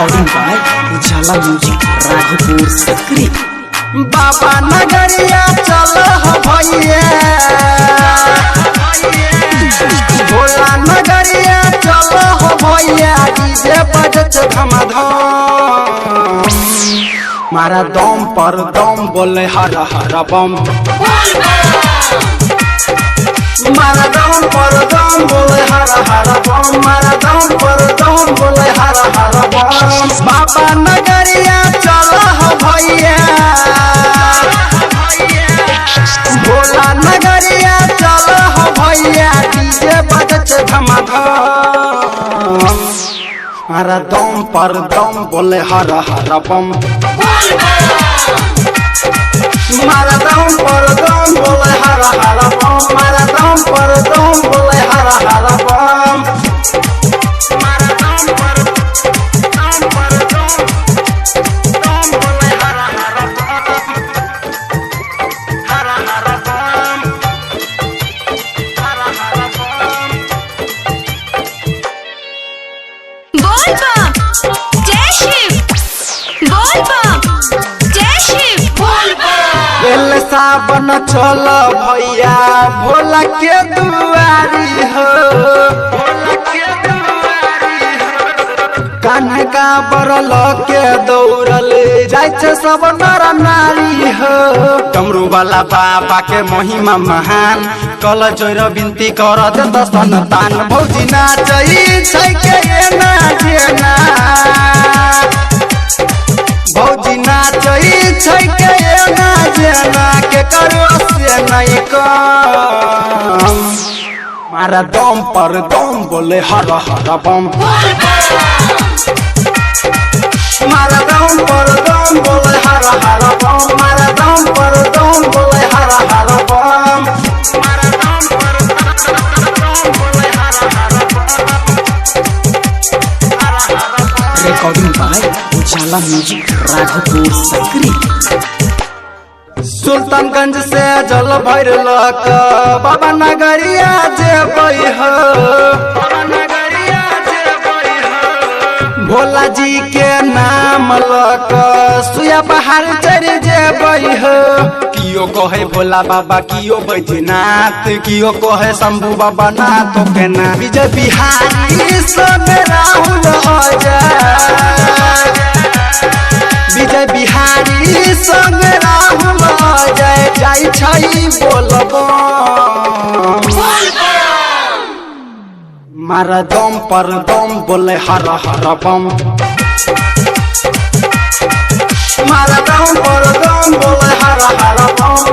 Recording by उजाला music Raghopur सकरी। बाबा नगरिया चल भैया, भोला नगरिया चल भैया, डीजे बजत धमाधम। मारा दम पर दम बोले हर हर बम, मारा दम पर दम बोले हर हर बम, मारा दम पर दम बोले हर हर बम। बाबा नगरिया चल भैया, भोला नगरिया चल भैया, डीजे बजत धमाधम। मारा दम पर दम बोले हर हर बम, मारा दम पर दम बोले हर हर बम, मारा दम पर दम बोले हर हर बम। मारा दम पर दम बोले हर हर बम, हर हर बम, हर हर बम। बोल बम जय शिव, बोल बम जय शिव, बोल बम। एल सावन चल भैया, भोला के दुआरी हो, भोला के दुआरी हो। कान्हा का बरल के दौड़ल जाय सब नर नारी हो। डमरू वाला बाबा के महिमा महान, कल जोर विनती कर देत संतान। भौजी नाचई छै के एना जेना, भौजी नाचई छै के एना जेना, के करो से नहीं कम। मारा दम पर दम बोले हर हर बम, मारा दम पर दम बोले हर हर बम, मारा दम पर दम बोले हर हर बम। मारा दम पर दम बोले हर हर बम, हर हर बम। रिकॉर्डिंग बाय उजाला म्यूजिक राघोपुर सकरी। सुल्तानगंज से जल भरल बाबा नगरिया जेबै हो, बाबा नगरिया जेबै हो। भोला जी के नाम लक सुया पहाड़ चढ़ जेबै हो। कियो कहे भोला बाबा, कियो बैद्यनाथ, कियो कहे शंभू बाबा नाथ के ना। विजय बिहारी सब राहुल अजय, विजय बिहारी संग राहुल जय जाय छै बोलब। मारा दम पर दम बोले हर हर बम, मारा दम पर दम बोले हर हर बम,